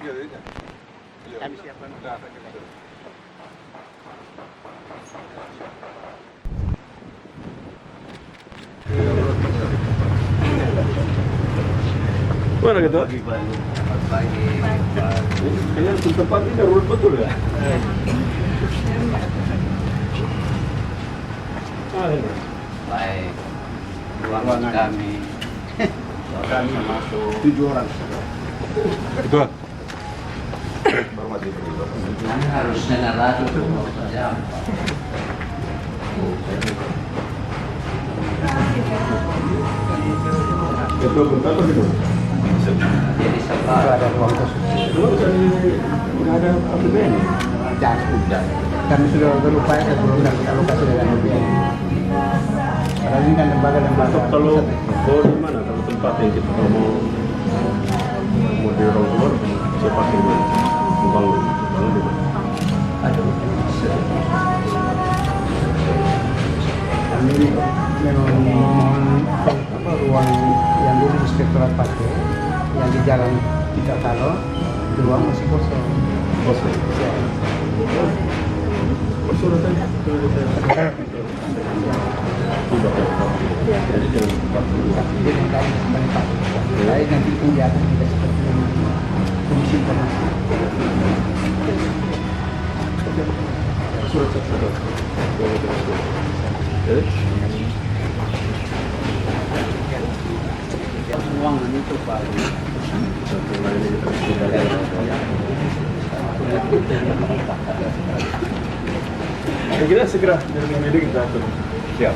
Kami siapkan. Mana gitu? Pagi. Kayaknya tempat ini darurat betul ya? Baik. Ruangan kami. Kami masuk 7 orang. Itu ah. Nanti harus generasi jam. Itu bentar apa gitu? Jadi setelah Ada ruang khusus. Dulu nggak ada APBN ya? Jangan. Kami sudah berupaya sebelum dan kita alokasi dengan APBN. Padahal ini kan lembaga-lembaga. Kalau di mana? Kalau tempat yang kita mau di orang luar, bisa pakai di mana? Bangun di mana? Kami memang memohon ruang yang dulu inspektorat pakai, yang di jalan tidak kalau ruang masih kosong. Kosong. Ya. Sudah saya. Jadi jangan tempat dulu. Jadi kami kembali pakai. Lain nanti pun di atas kita seperti komisi informasi. Sudah. Jadi ruangan itu baru. satu lain kita sudah. Saya kira segera dari media kita atur. Siap.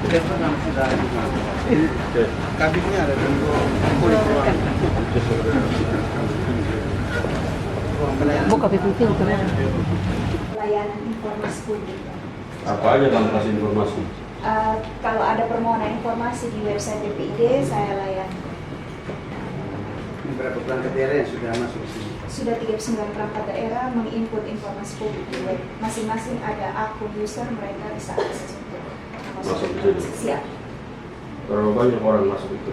Oke. Kabinnya ada tunggu. Buka PPT itu. Layanan informasi publik. Apa aja transaksi informasi? Kalau ada permohonan informasi di website DPID, saya layani. Beberapa perangkat daerah yang sudah masuk sini. Sudah 39 perangkat daerah menginput informasi publik di web. Masing-masing ada akun user, mereka bisa akses untuk Masuk masuk ke sini. siap. Berapa banyak orang masuk itu?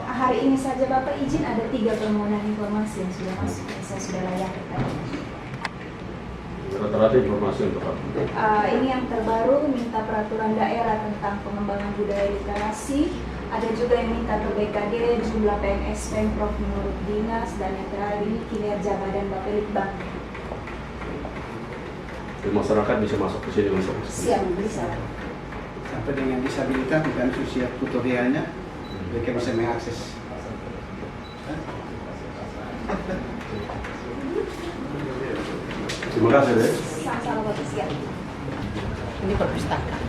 Hari ini saja Bapak izin ada 3 permohonan informasi yang sudah masuk, yang saya sudah layani tadi. Rata-rata informasi untuk apa? Ini yang terbaru minta peraturan daerah tentang pengembangan budaya literasi. Ada juga yang minta ke BKD jumlah PNS Pemprov menurut dinas, dan yang terakhir ini kinerja Badan Bapelitbang. Jadi masyarakat bisa masuk ke sini untuk Siap bisa. Sampai dengan disabilitas dan usia tutorialnya, mereka bisa mengakses. Terima kasih deh. Sama-sama Bapak, siap. Ini perpustakaan.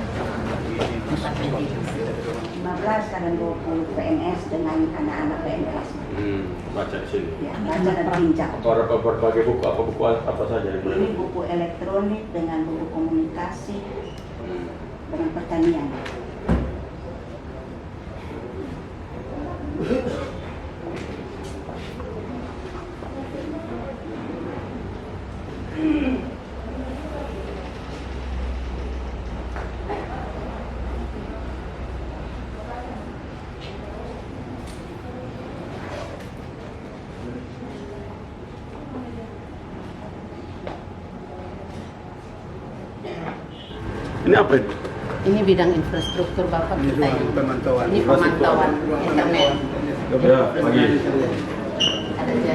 15 kadang 20 PNS dengan anak-anak PNS. Baca di sini. Ya, baca dan bincang. Apa berbagai buku, buku apa saja yang Ini buku elektronik dengan buku komunikasi dengan pertanian. Ini apa ini? Ini bidang infrastruktur Bapak Ini kita ruang yang pemantauan. ini pemantauan internet. Ya, pagi. Ada aja.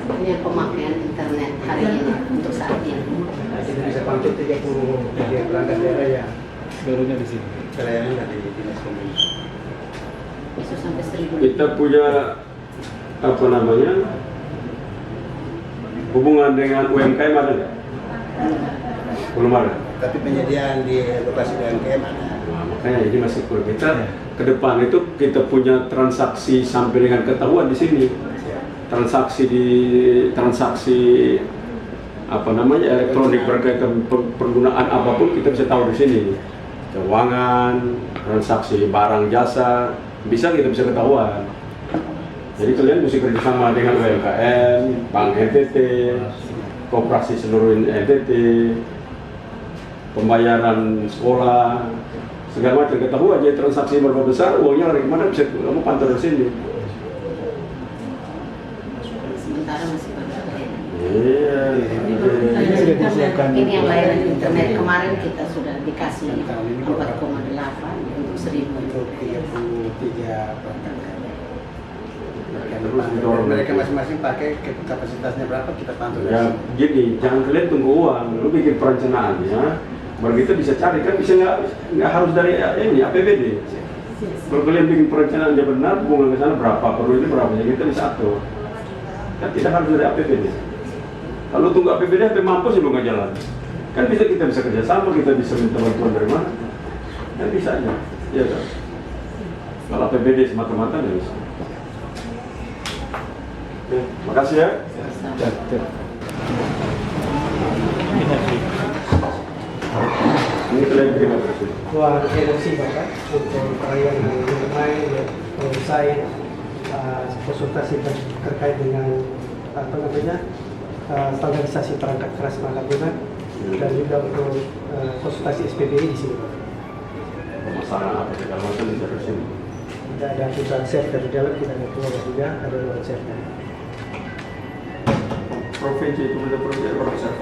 Ini yang pemakaian internet hari ini untuk saat ini. Jadi bisa pantau 30 perangkat daerah ya. Barunya di sini. Pelayanan dari dinas komunikasi. Bisa sampai 1.000. Kita punya apa namanya hubungan dengan UMKM ada nggak? Belum ada. Tapi penyediaan di lokasi UMKM ada. Nah, makanya ini masih kurang. Kita ke depan itu kita punya transaksi sampai dengan ketahuan di sini. Transaksi apa namanya elektronik berkaitan penggunaan apapun kita bisa tahu di sini. Keuangan, transaksi barang jasa, bisa kita bisa ketahuan. Jadi kalian mesti kerjasama dengan UMKM, Bank NTT, Koperasi seluruh NTT, pembayaran sekolah, segala macam. Ketahuan aja transaksi berapa besar, uangnya dari mana bisa kamu pantau dari sini. Sementara masih berbeda. Iya. Ini yang layanan internet kemarin kita sudah dikasih 4,8 untuk 1.000. Untuk 33 perangkat daerah. Terus didorong. Mereka masing-masing pakai kapasitasnya berapa kita pantau. Ya, gini, jangan kalian tunggu uang, lu bikin perencanaannya, baru kita bisa cari, kan bisa nggak harus dari ini APBD. Kalau kalian bikin perencanaannya benar, hubungan ke sana berapa, perlu ini berapa, ya kita bisa atur. Kan tidak harus dari APBD. Kalau tunggu APBD sampai mampus ya nggak jalan. Kan kita bisa kerjasama, kita bisa minta bantuan dari mana, kan bisa aja, ya kan. Kalau APBD semata-mata nggak bisa. Oke, makasih ya. Ini kalian bikin apa sih? Uang energi Bapak untuk perayaan mengenai website konsultasi terkait dengan apa namanya standarisasi perangkat keras perangkat lunak dan juga untuk konsultasi SPBI di sini. Pemasangan apa segala macam di sini. Tidak ada aturan server di dalam, tidak ada keluar juga, ada ruang server. Provinsi itu ada provinsi berapa besar?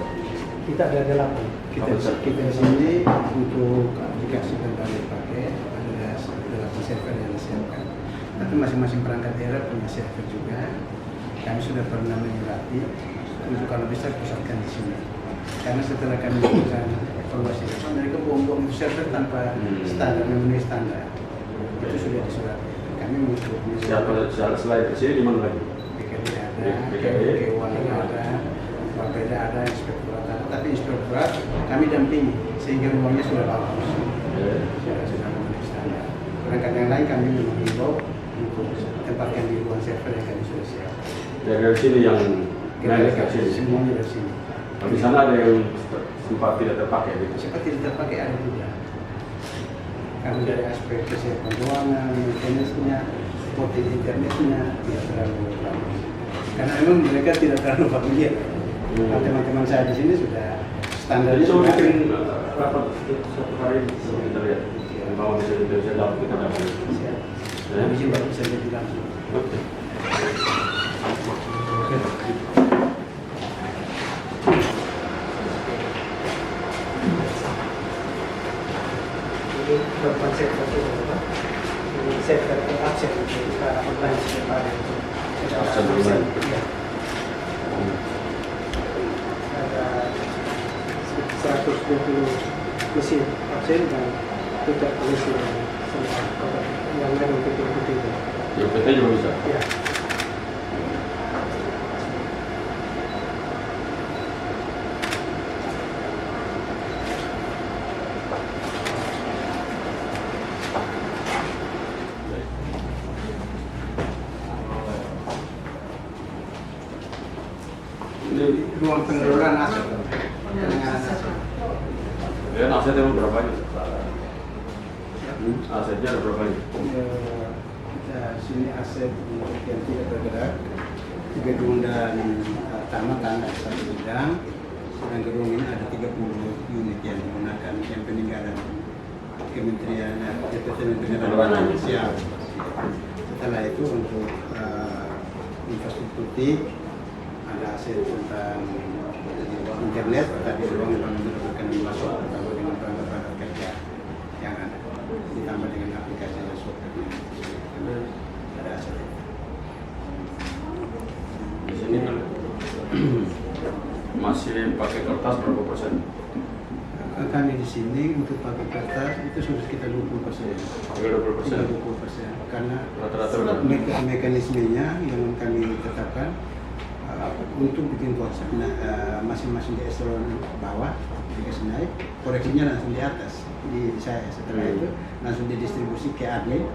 Kita ada 8. Kita di sini untuk aplikasi berbagai paket ada 8 server yang disiapkan. Tapi masing-masing perangkat daerah punya server juga. Kami sudah pernah menyurati untuk kalau bisa pusatkan di sini. Karena setelah kami lakukan evaluasi, mereka buang-buang server tanpa standar, memenuhi standar. Itu sudah disurati. Kami untuk selain di sini di mana lagi? BKD ada, keuangan ada, Bapeda ada, inspektorat ada. Tapi inspektorat kami dampingi sehingga uangnya sudah bagus. Sudah memenuhi standar. Perangkat yang lain kami mengimbau untuk tempatkan di ruang server yang kami sudah siap. Ya dari sini yang naik ke sini. Semuanya dari sini. Di sana ada yang sempat tidak terpakai gitu. Sempat tidak terpakai ada juga. Karena dari aspek kesehatan ruangan, maintenance-nya, potensi internetnya tidak terlalu bagus. Karena memang mereka tidak terlalu familiar. Teman-teman saya di sini sudah standar. Jadi coba bikin rapat satu hari kita lihat. Bahwa bisa dapat kita dapat. Siap. Bisa jadi langsung. Oke. Ini tempat server itu, ini server absen kita online setiap hari. Absen online. Iya. Ada 120 mesin absen dan tidak mesin yang memang penting-penting. Ya PT juga bisa. Ya. Ruang pengelolaan aset, penanganan aset. Ya asetnya berapa banyak? Asetnya ada berapa banyak? Kita sini aset yang tidak bergerak, gedung dan taman ada 1 bidang, dan gedung ini ada 30 unit yang digunakan yang peninggalan Kementerian Departemen Pengelolaan Siap. Setelah itu untuk infrastruktur TIK, ada aset tentang internet, tadi ruang yang menentukan masuk ditambah dengan perangkat kerja yang ada, ditambah dengan aplikasi yang software ada aset. Di sini kan masih pakai kertas berapa persen? Kami di sini untuk pakai kertas itu sudah sekitar 20%. 20%. Karena Rata-rata mekanismenya yang kami tetapkan untuk bikin konsep masing-masing di eselon bawah dikasih naik, koreksinya langsung di atas di saya. Setelah itu langsung didistribusi ke admin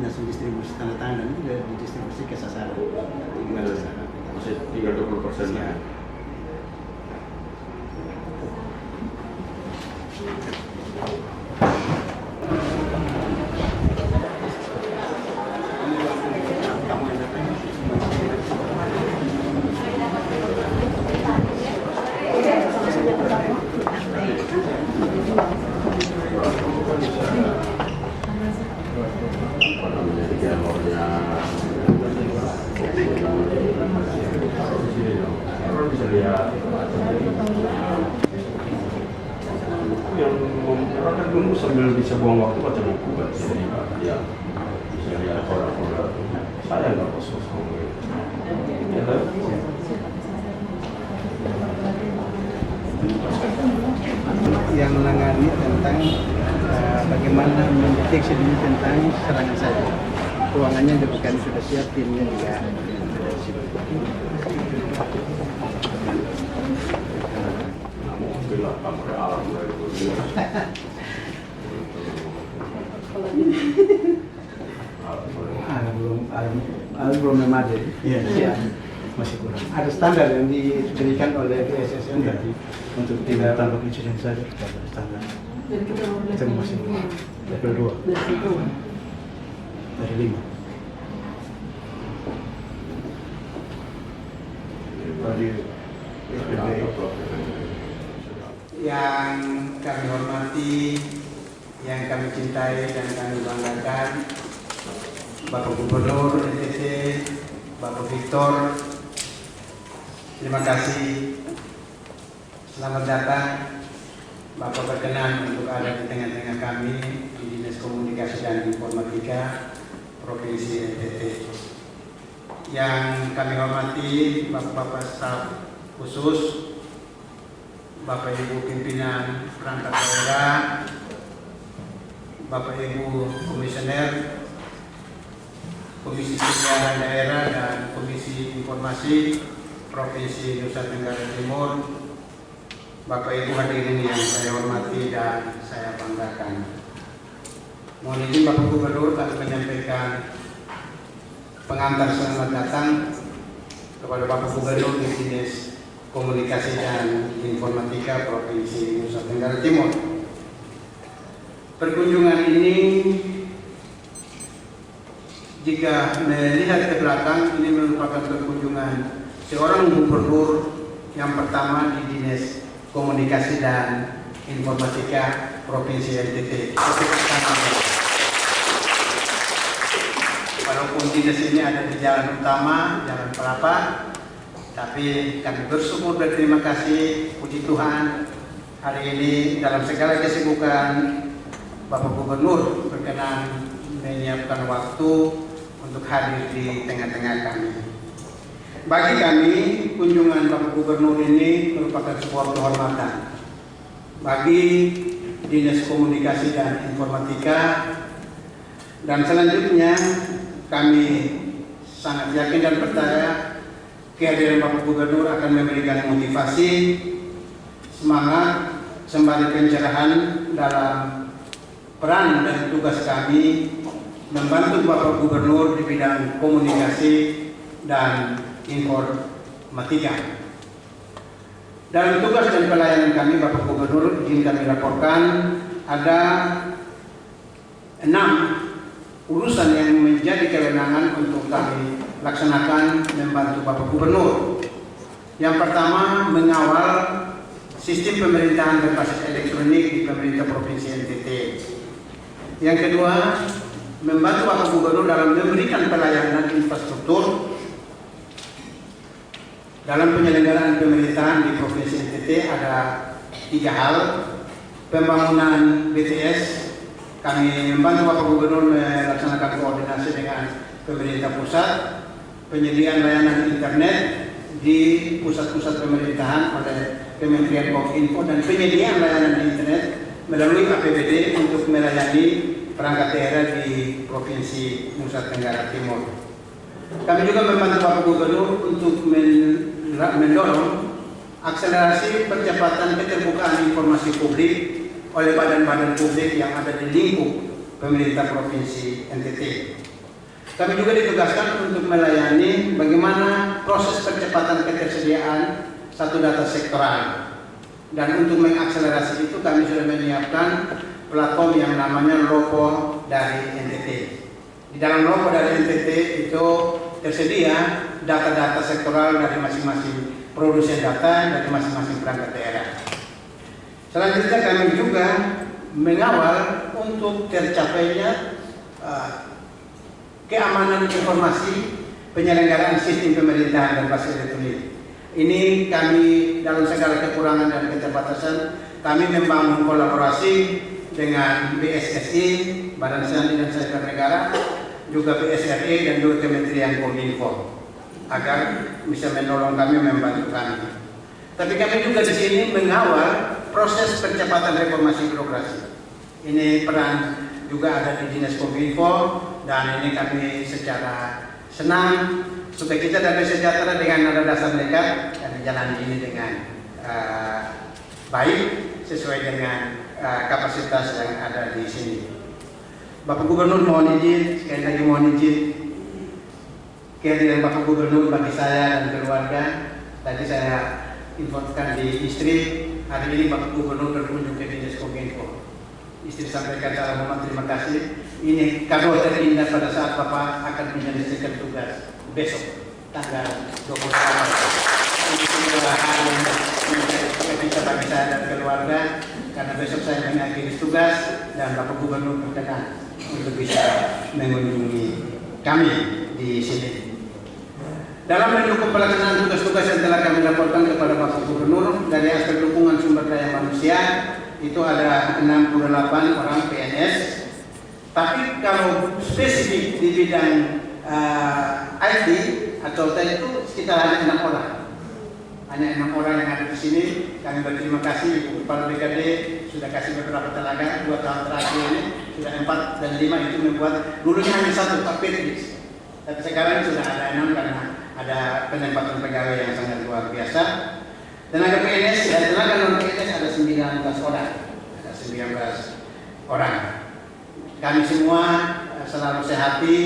langsung distribusi tanda tangan dan itu didistribusi ke sasaran. Masih tinggal 20%. Ya. jalurnya orang bisa lihat yang orang kan dulu sambil bisa buang waktu baca buku kan, jadi ya bisa lihat orang-orang. Saya nggak khusus ngomongin ya kan? Yang menangani tentang bagaimana mendeteksi dini tentang serangan cyber. Ruangannya juga kan sudah siap, timnya juga ada di situ. Mungkin lah kamera alam dari dunia. Belum memadai. Iya. Masih kurang. Ada standar yang diberikan oleh BSSN tadi untuk tidak tanpa insiden saja, ada standar. Itu masih level 2 dari 5. Yang kami hormati, yang kami cintai dan kami banggakan, Bapak Gubernur NTT, Bapak Victor, terima kasih. Selamat datang. Bapak berkenan untuk ada di tengah-tengah kami di Dinas Komunikasi dan Informatika Provinsi NTT. Yang kami hormati Bapak-Bapak staf khusus, Bapak Ibu pimpinan perangkat daerah, Bapak Ibu komisioner, Komisi Pemilihan Daerah dan Komisi Informasi Provinsi Nusa Tenggara Timur, Bapak Ibu hadirin yang saya hormati dan saya banggakan. Mohon izin Bapak Gubernur kami menyampaikan pengantar selamat datang kepada Bapak Gubernur di Dinas Komunikasi dan Informatika Provinsi Nusa Tenggara Timur. Perkunjungan ini jika melihat ke belakang, ini merupakan perkunjungan seorang gubernur yang pertama di Dinas Komunikasi dan Informatika Provinsi NTT. Walaupun dinas ini ada di jalan utama, Jalan Pelapa, tapi kami bersyukur dan terima kasih, puji Tuhan, hari ini dalam segala kesibukan Bapak Gubernur berkenan menyiapkan waktu untuk hadir di tengah-tengah kami. Bagi kami, kunjungan Bapak Gubernur ini merupakan sebuah kehormatan bagi Dinas Komunikasi dan Informatika, dan selanjutnya kami sangat yakin dan percaya kehadiran Bapak Gubernur akan memberikan motivasi, semangat, sembari pencerahan dalam peran dan tugas kami membantu Bapak Gubernur di bidang komunikasi dan informatika. Dalam tugas dan pelayanan kami Bapak Gubernur, izin kami laporkan ada 6 urusan yang menjadi kewenangan untuk kami laksanakan membantu Bapak Gubernur. Yang pertama, mengawal sistem pemerintahan berbasis elektronik di pemerintah Provinsi NTT. Yang kedua, membantu Bapak Gubernur dalam memberikan pelayanan infrastruktur dalam penyelenggaraan pemerintahan di Provinsi NTT. Ada 3 hal. Pembangunan BTS, kami membantu Bapak Gubernur melaksanakan koordinasi dengan pemerintah pusat, penyediaan layanan internet di pusat-pusat pemerintahan oleh Kementerian Kominfo, dan penyediaan layanan internet melalui APBD untuk melayani perangkat daerah di Provinsi Nusa Tenggara Timur. Kami juga membantu Bapak Gubernur untuk mendorong akselerasi percepatan keterbukaan informasi publik oleh badan-badan publik yang ada di lingkup pemerintah Provinsi NTT. Kami juga ditugaskan untuk melayani bagaimana proses percepatan ketersediaan satu data sektoral. Dan untuk mengakselerasi itu kami sudah menyiapkan platform yang namanya Lopo dari NTT. Di dalam Lopo dari NTT itu tersedia data-data sektoral dari masing-masing produsen data dari masing-masing perangkat daerah. Selanjutnya kami juga mengawal untuk tercapainya keamanan informasi, penyelenggaraan sistem pemerintahan dan basis elektronik. Ini kami dalam segala kekurangan dan keterbatasan, kami membangun kolaborasi dengan BSSI, Badan Sandi dan Sosial Negara, juga BSRI dan juga Kementerian Kominfo, agar bisa menolong kami, membantu kami. Tapi kami juga di sini mengawal proses percepatan reformasi birokrasi. Ini peran juga ada di Dinas Kominfo, dan ini kami secara senang supaya kita dapat sejahtera dengan nada dasar mereka dan jalan ini dengan baik sesuai dengan kapasitas yang ada di sini. Bapak Gubernur mohon izin, sekali lagi mohon izin, kehadiran Bapak Gubernur bagi saya dan keluarga. Tadi saya infokan di istri, hari ini Bapak Gubernur berkunjung ke Dinas Kominfo. Istri sampaikan salam hormat, terima kasih. Ini kado terindah pada saat Bapak akan menyelesaikan tugas besok tanggal 28. Ini sebuah hal yang bisa bagi saya dan keluarga, karena besok saya mengakhiri tugas dan Bapak Gubernur berkenan untuk bisa mengunjungi kami di sini. Dalam mendukung pelaksanaan tugas-tugas yang telah kami laporkan kepada Bapak Gubernur, dari aspek dukungan sumber daya manusia itu ada 68 orang PNS. Tapi kalau spesifik di bidang IT atau TEL itu sekitar hanya 6 orang. Hanya 6 orang yang ada di sini. Kami berterima kasih Ibu Kepala BKD sudah kasih beberapa tenaga 2 tahun terakhir ini, sudah 4 dan 5 itu membuat, dulunya hanya 1 Pak Petris. Tapi sekarang sudah ada 6 karena ada penempatan pegawai yang sangat luar biasa. Tenaga PNS dan tenaga non PNS ada 19 orang. Ada 19 orang. Kami semua selalu sehati,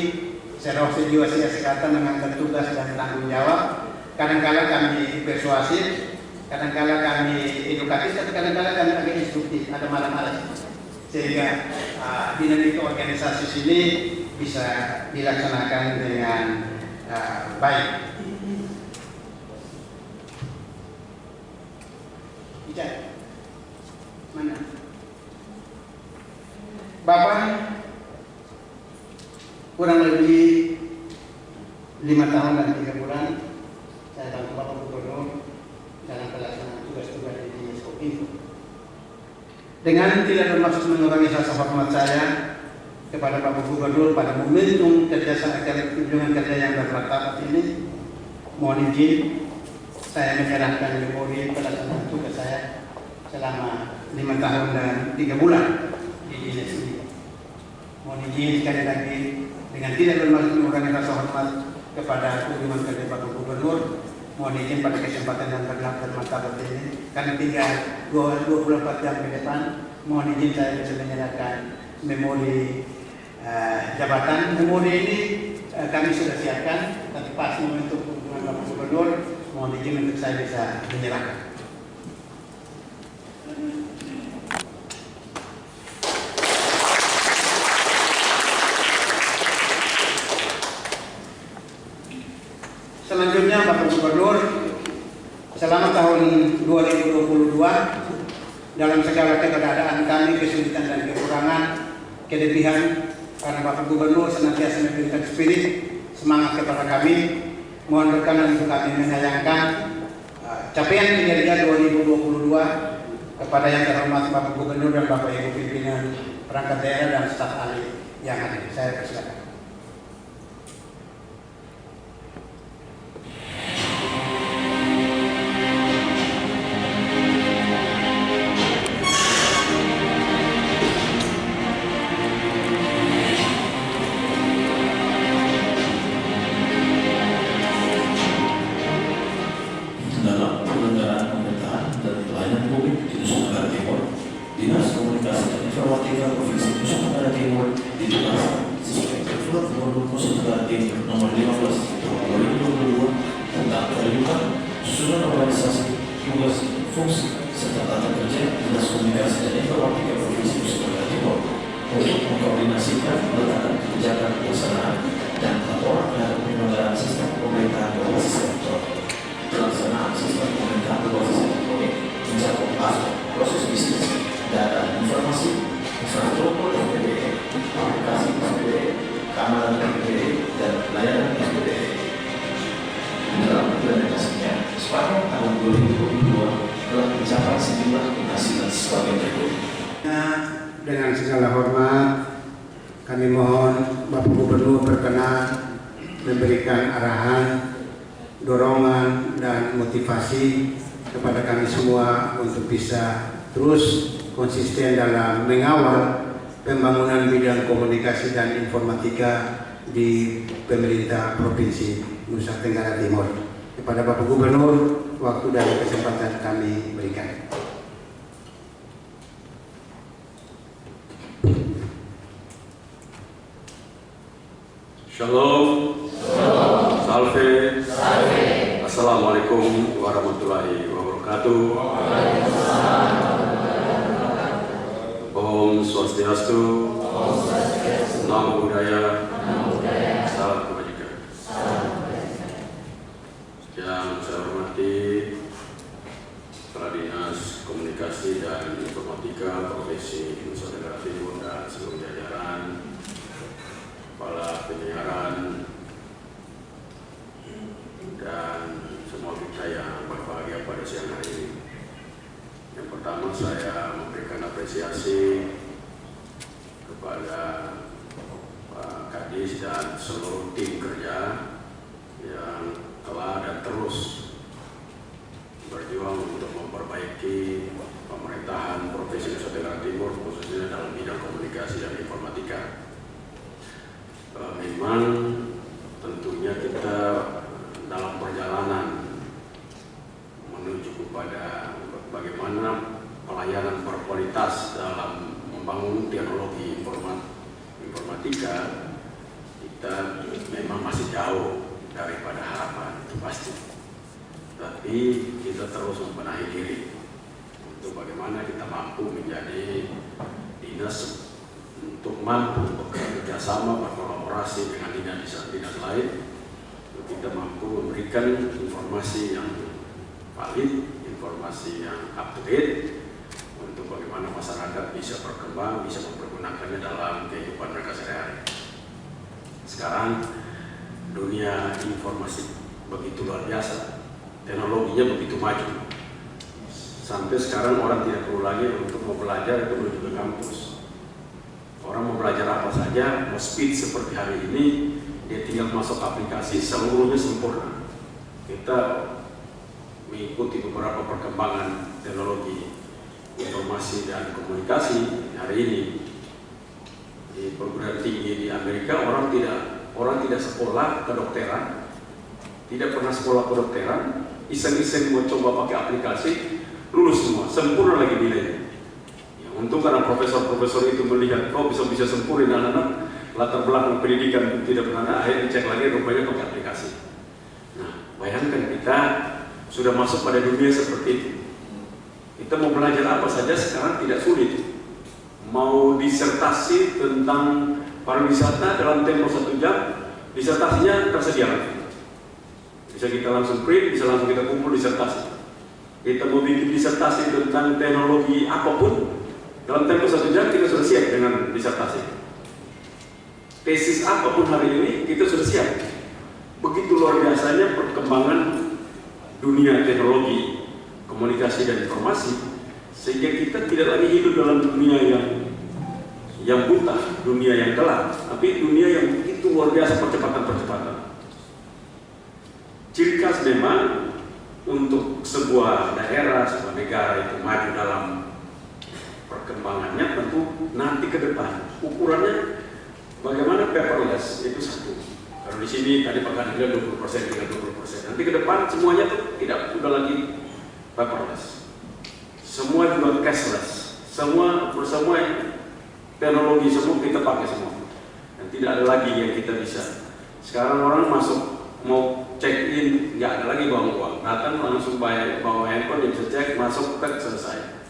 serosi jiwa kesehatan mengambil tugas dan tanggung jawab. Kadang-kala kami persuasif, kadang-kala kami edukatif, tapi kadang-kala kami agak instruktif, ada malam-malam. Sehingga dinamika organisasi sini bisa dilaksanakan dengan baik. Ijaz, mana? Bapak kurang lebih 5 tahun dan 3 bulan saya bantu Bapak Gubernur dalam pelaksanaan tugas-tugas di Dinas Kominfo. Dengan tidak bermaksud mengurangi rasa hormat saya kepada Bapak Gubernur pada momentum kerjasama kunjungan kerja yang bermartabat ini, mohon izin saya menyerahkan memori pelaksanaan tugas saya selama 5 tahun dan 3 bulan di dinas ini. Mohon izin sekali lagi dengan tidak bermaksud mengurangi rasa hormat kepada kunjungan kerja Bapak Gubernur, mohon izin pada kesempatan yang bermartabat ini, karena tinggal 24 jam ke depan, mohon izin saya bisa menyerahkan memori jabatan. Memori ini kami sudah siapkan, tapi pas momentum kunjungan Bapak Gubernur, mohon izin untuk saya bisa menyerahkan. Selanjutnya Bapak Gubernur, selama tahun 2022 dalam segala keberadaan kami, kesulitan dan kekurangan, kelebihan, karena Bapak Gubernur senantiasa memberikan spirit semangat kepada kami. Mohon berkenan untuk kami menyayangkan capaian kinerja 2022 kepada yang terhormat Bapak Gubernur dan Bapak Ibu pimpinan perangkat daerah dan staf ahli yang hadir. Saya persilakan. Keamanan PPD 2022 telah mencapai sejumlah keberhasilan sebagai berikut. Dengan segala hormat, kami mohon Bapak Gubernur berkenan memberikan arahan, dorongan, dan motivasi kepada kami semua untuk bisa terus konsisten dalam mengawal pembangunan bidang komunikasi dan informatika di pemerintah Provinsi Nusa Tenggara Timur. Kepada Bapak Gubernur, waktu dan kesempatan kami berikan. Shalom. Salve. Assalamualaikum warahmatullahi wabarakatuh. Om Swastiastu. Namo Buddhaya. Salam kebajikan. Yang saya hormati Kepala Dinas Komunikasi dan Informatika Provinsi Nusa Tenggara Timur dan seluruh jajaran, kepala penyiaran, dan semua kita yang berbahagia pada siang hari ini. Yang pertama, saya memberikan apresiasi kepada Pak Kadis dan seluruh tim kerja yang telah dan terus berjuang untuk memperbaiki pemerintahan Provinsi Nusa Tenggara Timur, khususnya dalam bidang komunikasi dan informatika. Memang tentunya kita dalam perjalanan menuju kepada bagaimana pelayanan berkualitas dalam membangun teknologi informatika, kita memang masih jauh daripada harapan, itu pasti. Tapi kita terus membenahi diri untuk bagaimana kita mampu menjadi dinas untuk mampu bekerja sama, berkolaborasi dengan dinas lain, untuk kita mampu memberikan informasi yang valid, informasi yang up to date, untuk bagaimana masyarakat bisa berkembang, bisa mempergunakannya dalam kehidupan mereka sehari-hari. Sekarang dunia informasi begitu luar biasa, teknologinya begitu maju, sampai sekarang orang tidak perlu lagi untuk mau belajar itu menuju ke kampus. Orang mau belajar apa saja, mau speed seperti hari ini, dia tinggal masuk aplikasi, seluruhnya sempurna. Kita mengikuti beberapa perkembangan teknologi informasi dan komunikasi hari ini. Di perguruan tinggi di Amerika, orang tidak sekolah kedokteran, tidak pernah sekolah kedokteran, iseng-iseng mau coba pakai aplikasi, lulus semua, sempurna lagi nilainya. Untung karena profesor-profesor itu melihat kok bisa sempurna anak-anak, latar belakang pendidikan tidak pernah, akhirnya dicek lagi rupanya pakai aplikasi. Nah, bayangkan kita sudah masuk pada dunia seperti itu. Kita mau belajar apa saja sekarang tidak sulit. Mau disertasi tentang pariwisata dalam tempo 1 jam, disertasinya tersedia lagi. Bisa kita langsung print, bisa langsung kita kumpul disertasi. Kita mau bikin disertasi tentang teknologi apapun, dalam tempo 1 jam kita sudah siap dengan disertasi. Tesis apapun hari ini kita sudah siap. Begitu luar biasanya perkembangan dunia teknologi, komunikasi dan informasi, sehingga kita tidak lagi hidup dalam dunia yang buta, dunia yang gelap, tapi dunia yang begitu luar biasa percepatan. Ciri khas memang untuk sebuah daerah, sebuah negara itu maju dalam perkembangannya, tentu nanti ke depan ukurannya bagaimana paperless itu satu. Kalau di sini tadi Pak Kadis bilang 20%, tinggal 20%. Nanti ke depan semuanya tuh tidak udah lagi paperless. Semua juga cashless. Semua teknologi semua kita pakai semua. Dan tidak ada lagi yang kita bisa. Sekarang orang masuk mau check in nggak ada lagi bawa uang, datang langsung bawa handphone, dia bisa cek, masuk, selesai.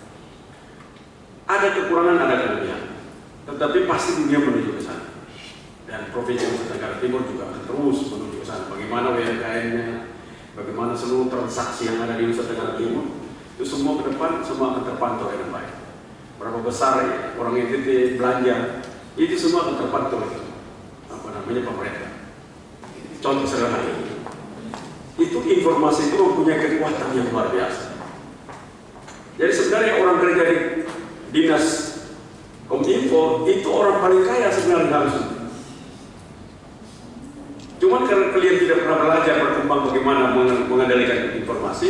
Ada kekurangan, ada kelebihan, tetapi pasti dunia menuju ke sana. Dan Provinsi Nusa Tenggara Timur juga akan terus menuju ke sana. Bagaimana UMKM-nya, bagaimana seluruh transaksi yang ada di Nusa Tenggara Timur, itu semua ke depan, semua akan terpantau dengan baik. Berapa besar ya, orang NTT belanja, itu semua akan terpantau itu. Pemerintah. Contoh sederhana itu informasi itu mempunyai kekuatan yang luar biasa. Jadi sebenarnya orang kerja di dinas Kominfo itu orang paling kaya sebenarnya harusnya. Cuman karena kalian tidak pernah belajar berkembang bagaimana mengendalikan informasi,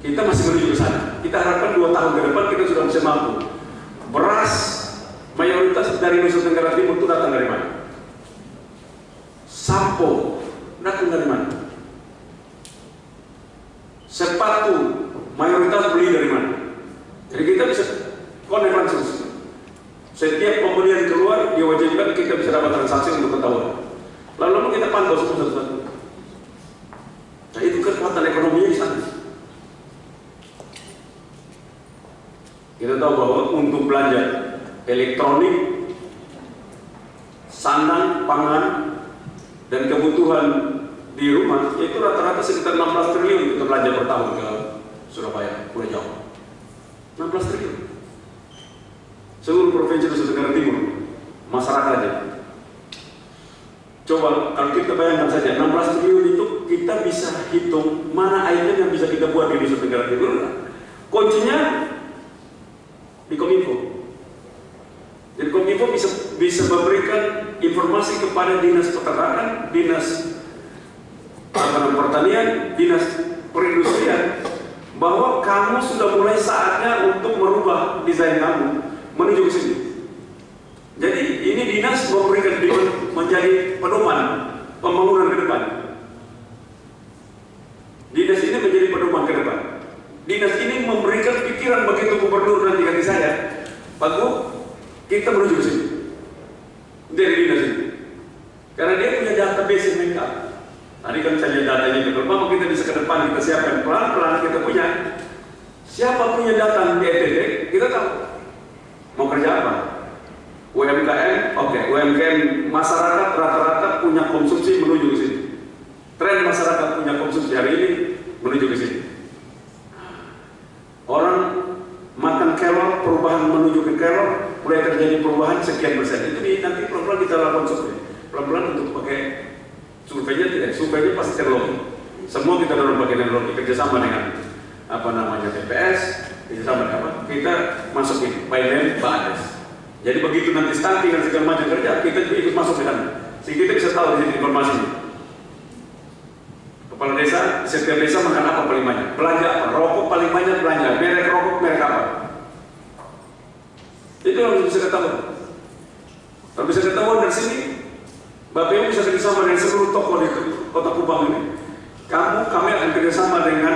kita masih menuju ke sana. Kita harapkan 2 tahun ke depan kita sudah bisa mampu. Beras mayoritas dari Nusa Tenggara Timur itu datang dari mana? Sampo datang dari mana? Sepatu mayoritas beli dari mana? Jadi kita bisa connect langsung. Setiap pembelian keluar diwajibkan kita bisa dapat transaksi untuk ketahuan. Lalu kita pantau satu-satu. Nah itu kekuatan ekonominya di sana. Kita tahu bahwa untuk belanja elektronik, sandang, pangan, dan kebutuhan di rumah itu rata-rata sekitar 16 triliun kita belanja per tahun ke Surabaya, Pulau Jawa. 16 triliun. Seluruh provinsi Nusa Tenggara Timur, masyarakatnya. Coba kalau kita bayangkan saja 16 triliun itu kita bisa hitung mana item yang bisa kita buat di Nusa Tenggara Timur. Kuncinya di Kominfo. Jadi Kominfo bisa memberikan informasi kepada dinas peternakan, dinas pertanian, dinas perindustrian bahwa kamu sudah mulai saatnya untuk merubah desain kamu menuju ke sini. Jadi ini dinas memberikan menjadi pedoman pembangunan ke depan. Dinas ini menjadi pedoman ke depan. Dinas ini memberikan pikiran begitu gubernur nanti ganti saya, Pak Gu, kita menuju ke sini dari dinas ini. Karena dia punya database yang lengkap. Tadi kan saya lihat datanya ke depan, kita bisa ke depan kita siapkan pelan-pelan kita punya. Siapa punya data di NTT, kita tahu mau kerja apa. UMKM, oke, UMKM masyarakat rata-rata punya konsumsi menuju ke sini. Tren masyarakat punya konsumsi hari ini menuju ke sini. Orang makan kelor, perubahan menuju ke kelor, mulai terjadi perubahan sekian persen. Itu nanti pelan-pelan kita lakukan survei. Pelan-pelan untuk pakai surveinya tidak, surveinya pasti teknologi. Semua kita dalam bagian teknologi kerjasama dengan BPS, kerjasama dengan apa? Kita masukin by name, by address. Jadi begitu nanti stunting dan segala macam kerja, kita juga ikut masuk ke sana. Sehingga kita bisa tahu di sini informasinya. Kepala desa, setiap desa makan apa paling banyak? Belanja apa? Rokok paling banyak belanja. Merek rokok, merek apa? Itu harus bisa ketahuan. Kalau bisa ketahuan dari sini, Bapak Ibu bisa kerjasama dengan seluruh toko di Kota Kupang ini. Kami akan kerjasama dengan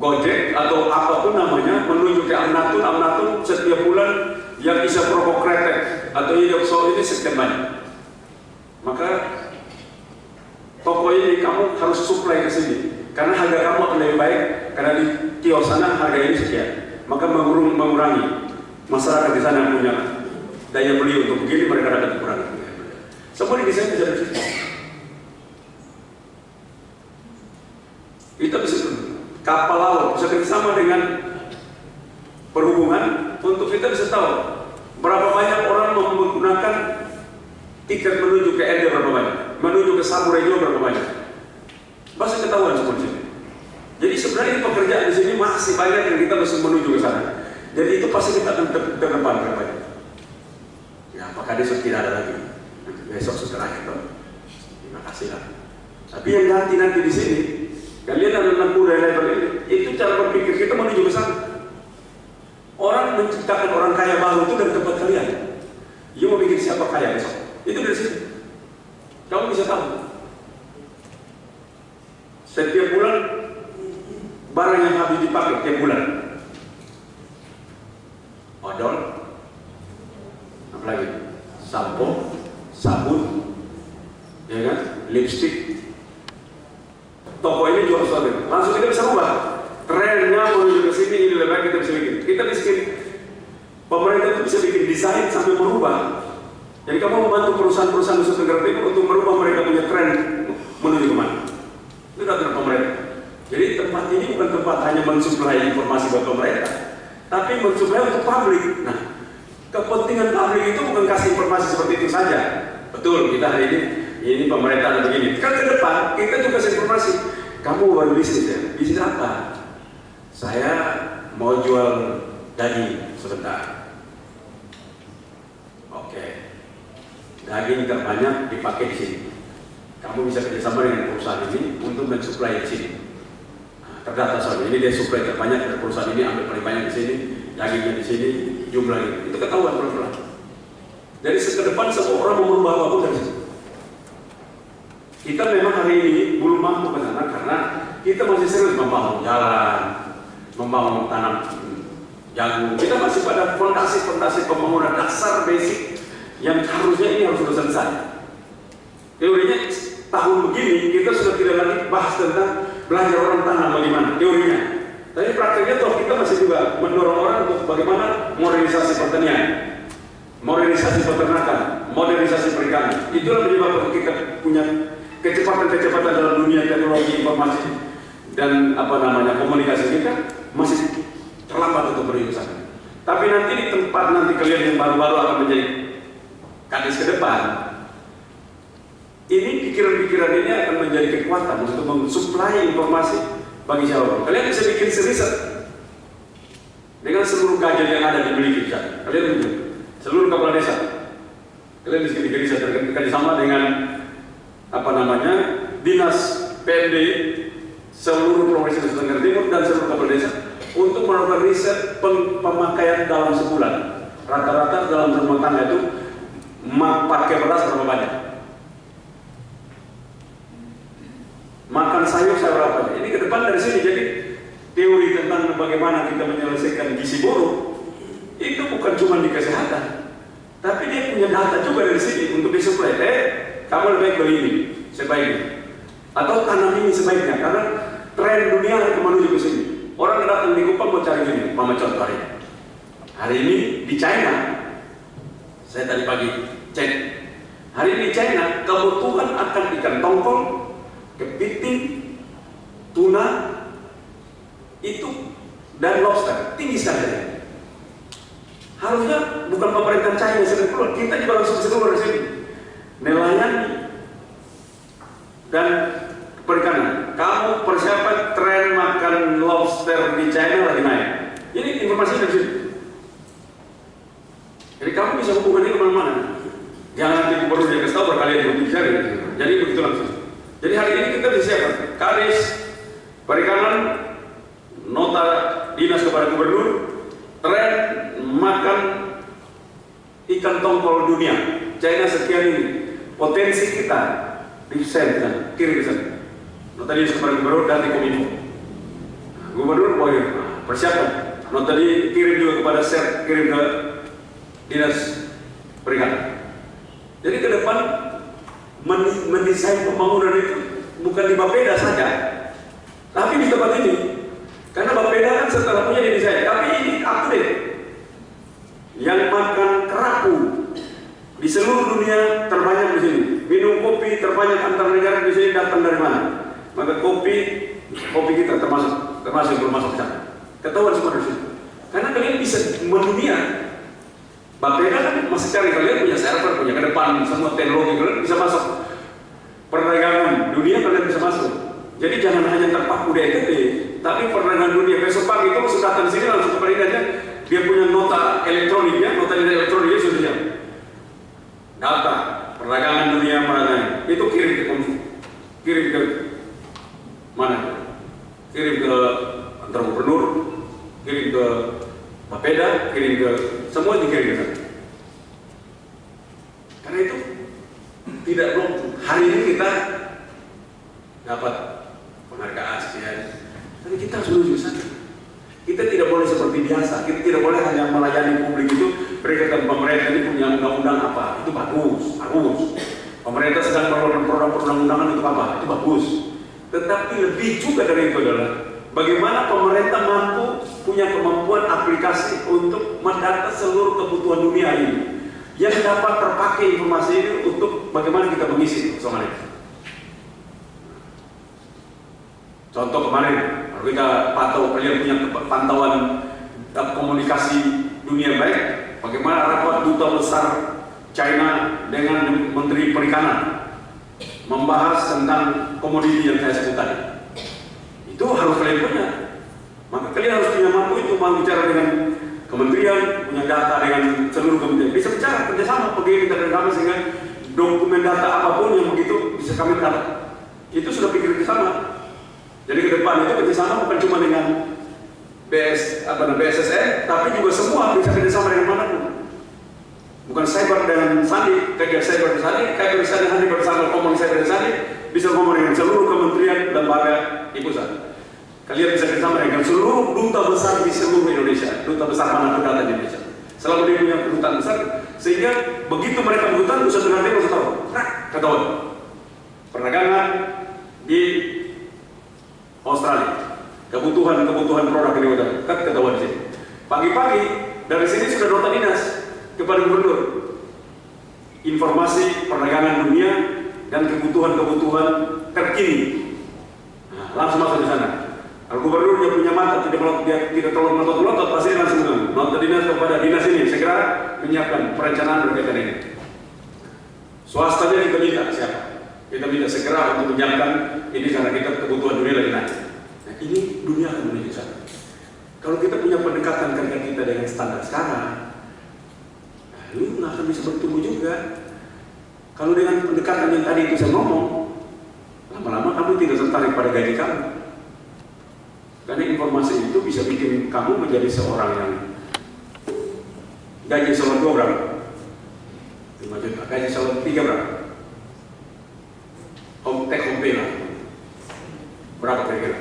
Gojek atau apapun namanya menuju ke Amnatun setiap bulan yang bisa Prokok Kretek atau Yogyakarta ini sekian banyak. Maka toko ini kamu harus supply ke sini karena harga kamu akan lebih baik karena di kios sana harga ini sekian. Maka mengurangi masyarakat di sana punya daya beli untuk begini mereka dapat kurangi. Semua di desain bisa dari situ. Kita bisa kapal laut bisa bersama dengan perhubungan untuk kita bisa tahu berapa banyak orang menggunakan tiket menuju ke Ende berapa banyak, menuju ke Samurajo berapa banyak. Pasti ketahuan semua di sini. Jadi sebenarnya pekerjaan di sini masih banyak yang kita mesti menuju ke sana. Jadi itu pasti kita akan terdepan berapa banyak. Ya, apakah besok tidak ada lagi? Besok setelah itu. Terima kasih lah. Tapi yang nanti di sini kalian ada anak muda level ini, itu cara berpikir kita menuju ke sana. Orang menciptakan orang kaya baru itu dari tempat kalian. You mau bikin siapa kaya besok? Itu dari sini. Kamu bisa tahu. Setiap bulan barang yang habis dipakai tiap bulan. Odol, apalagi sampo, sabun, ya kan, lipstick. Toko ini jual sesuatu, langsung kita bisa ubah trennya menuju ke sini, ini lebih baik kita bisa bikin. Kita bikin, pemerintah itu bisa bikin desain sampai merubah. Jadi kamu membantu perusahaan-perusahaan Nusa Tenggara Timur untuk merubah mereka punya tren menuju kemana. Itu adalah pemerintah. Jadi tempat ini bukan tempat hanya mensuplai informasi buat pemerintah, tapi mensuplai untuk publik. Nah, kepentingan publik itu bukan kasih informasi seperti itu saja. Betul, kita hari ini ini pemerintah begini. Kan ke depan kita juga kasih informasi. Kamu baru bisnis ya? Bisnis apa? Saya mau jual daging sebentar. Oke. Daging terbanyak dipakai di sini. Kamu bisa kerjasama dengan perusahaan ini untuk mensuplai di sini. Terdata soalnya ini dia suplai terbanyak dari perusahaan ini, ambil paling banyak di sini, dagingnya di sini, jumlahnya itu ketahuan pelan-pelan. Jadi ke depan semua orang mau merubah apapun dari sini. Kita memang hari ini belum mampu ke sana karena kita masih serius membangun jalan, membangun tanam jagung. Kita masih pada fondasi pembangunan dasar basic yang harusnya ini harus sudah selesai. Teorinya tahun begini kita sudah tidak lagi bahas tentang belajar orang tanah bagaimana teorinya. Tapi prakteknya toh kita masih juga mendorong orang untuk bagaimana modernisasi pertanian, modernisasi peternakan, modernisasi perikanan. Itulah menyebabkan kita punya kecepatan dalam dunia teknologi informasi dan komunikasi kita masih terlambat untuk berinvestasi. Tapi nanti di tempat nanti kalian yang baru-baru akan menjadi kadis ke depan, ini pikiran-pikiran ini akan menjadi kekuatan untuk mensuplai informasi bagi siapa. Kalian bisa bikin riset dengan seluruh gadget yang ada dimiliki. Kalian tunjuk seluruh kepala desa. Kalian bisa bikin riset kerjasama dengan dinas PMD seluruh provinsi Nusa Tenggara Timur dan seluruh kepala desa untuk melakukan riset pemakaian dalam sebulan. Rata-rata dalam rumah tangga itu pakai beras berapa banyak? Makan sayur berapa banyak? Ini ke depan dari sini. Jadi teori tentang bagaimana kita menyelesaikan gizi buruk itu bukan cuma di kesehatan, tapi dia punya data juga dari sini untuk disuplai. Kamu lebih baik beli ini sebaiknya, atau tanam ini sebaiknya, karena tren dunia akan menuju ke sini. Orang datang di Kupang mau cari ini, mama contoh hari ini di China. Saya tadi pagi cek, hari ini di China kebutuhan akan ikan tongkol, kepiting, tuna itu dan lobster tinggi sekali. Harusnya bukan pemerintah China yang keluar, kita juga langsung bisa keluar dari sini. Nelayan dan perikanan. Kamu persiapan tren makan lobster di China lagi naik. Ini informasi dari sini. Jadi kamu bisa hubungan ini kemana-mana. Jangan nanti baru dia kasih tahu berkali yang bicara. Jadi begitu langsung. Jadi hari ini kita disiapkan Kadis Perikanan, nota dinas kepada gubernur, tren makan ikan tongkol dunia. China sekian ini. Potensi kita di sana, kirim ke sana. Nota dinas kepada gubernur dan di Kominfo. Gubernur boleh persiapkan. Nota dikirim juga kepada set, kirim ke dinas perikanan. Jadi ke depan mendesain pembangunan itu bukan di Bapeda saja, tapi di tempat ini. Karena Bapeda kan setelah punya desain, tapi ini update. Yang makan kerapu di seluruh dunia terbanyak di sini. Minum kopi terbanyak antar negara di sini datang dari mana? Maka kopi kita termasuk bermasuk ke sana. Ketahuan semua di sini. Karena kalian bisa mendunia. Bapeda kan masih cari, kalian punya server, punya ke depan semua teknologi, kalian bisa masuk perdagangan dunia, kalian bisa masuk. Jadi jangan hanya terpaku di ETT, tapi perdagangan dunia. Besok pagi itu sudah datang sini langsung ke perdagangannya, dia punya nota elektroniknya, nota elektroniknya sudah siap. Data perdagangan dunia mana itu kirim ke mana? Kirim ke antar gubernur, kirim ke Bapeda, kirim ke semua dikirim ke sana. Karena itu tidak belum hari ini kita dapat penghargaan sekian, tapi kita harus menuju sana. Kita tidak boleh seperti biasa. Kita tidak boleh hanya melayani publik itu. Berkaitan pemerintah ini punya undang-undang apa? Itu bagus. Pemerintah sedang melakukan program perundang-undangan itu apa? Itu bagus. Tetapi lebih juga dari itu adalah bagaimana pemerintah mampu punya kemampuan aplikasi untuk mendata seluruh kebutuhan dunia ini yang dapat terpakai informasi ini untuk bagaimana kita mengisi soal ini. Contoh kemarin kita pantau, kalian punya pantauan komunikasi dunia baik, bagaimana rapat duta besar China dengan Menteri Perikanan membahas tentang komoditi yang saya sebut tadi. Itu harus kalian punya. Maka kalian harus punya mampu itu, mau bicara dengan kementerian, punya data dengan seluruh kementerian. Bisa bicara kerjasama, pergi kita kerjasama sehingga dokumen data apapun yang begitu bisa kami dapat. Itu sudah pikir bersama. Jadi ke depan itu kerjasama bukan cuma dengan BSSN, tapi juga semua bisa kerjasama dengan manapun. Bukan cyber dengan Sandi, kerja cyber dengan Sandi, cyber Sandi bersama komuni cyber dengan Sandi, bisa ngomong dengan seluruh kementerian lembaga di pusat. Kalian bisa kerjasama dengan seluruh duta besar di seluruh Indonesia, duta besar manapun data di Indonesia. Selama dia punya kedutaan besar, sehingga begitu mereka kedutaan, bisa dengar dia harus tahu. Nah, ketahuan. Perdagangan di Australia, kebutuhan produk ini udah ketahuan di sini. Pagi-pagi dari sini sudah nota dinas kepada gubernur, informasi perdagangan dunia dan kebutuhan terkini. Nah, langsung masuk di sana. Kalau gubernur yang punya mata tidak terlalu melotot-melotot, pasti langsung nota dinas kepada dinas ini segera menyiapkan perencanaan berkaitan ini. Swastanya kita minta siapa? Kita minta segera untuk menyiapkan ini karena kita kebutuhan dunia lagi naik. Nah, ini dunia akan menuju sana. Kalau kita punya pendekatan kerja kita dengan standar sekarang, lu nggak akan bisa bertumbuh juga. Kalau dengan pendekatan yang tadi itu saya ngomong, lama-lama kamu tidak tertarik pada gaji kamu. Karena informasi itu bisa bikin kamu menjadi seorang yang gaji salon 2 berapa? 5 juta. Gaji salon 3 berapa? Home pay lah. Berapa kira-kira?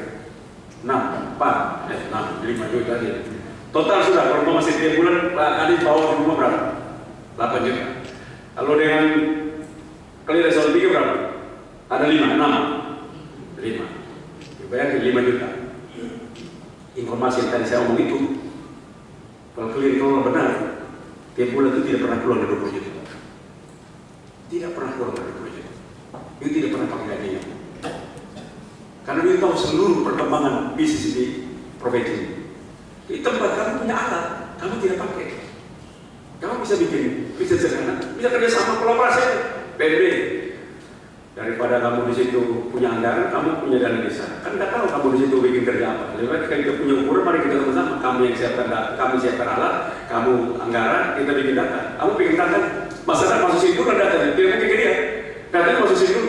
5 juta aja. Total sudah, kalau masih 3 bulan, Adis bawa di rumah berapa? 8 juta. Kalau dengan kalian ada salon 3 berapa? Ada 5. Bayangin 5 juta. Informasi yang tadi saya omong itu, kalau kalian keluar benar, tiap bulan itu tidak pernah keluar dari 20 juta. Tidak pernah keluar dari 20 juta. Itu tidak pernah pakai gajinya. Karena dia tahu seluruh perkembangan bisnis di provinsi ini. Di tempat kamu punya alat, kamu tidak pakai. Kamu bisa bikin bisnis sederhana, bisa kerjasama kolaborasi, PNB. Daripada kamu di situ punya anggaran, kamu punya dana desa. Kan nggak tahu kamu di situ bikin kerja apa. Lebih baik kita punya ukuran, mari kita sama-sama. Kamu yang siapkan data, kami siapkan alat, kamu anggaran, kita bikin data. Kamu bikin data, masalah masuk situ kan datanya. Dia bikin dia, datanya masuk situ.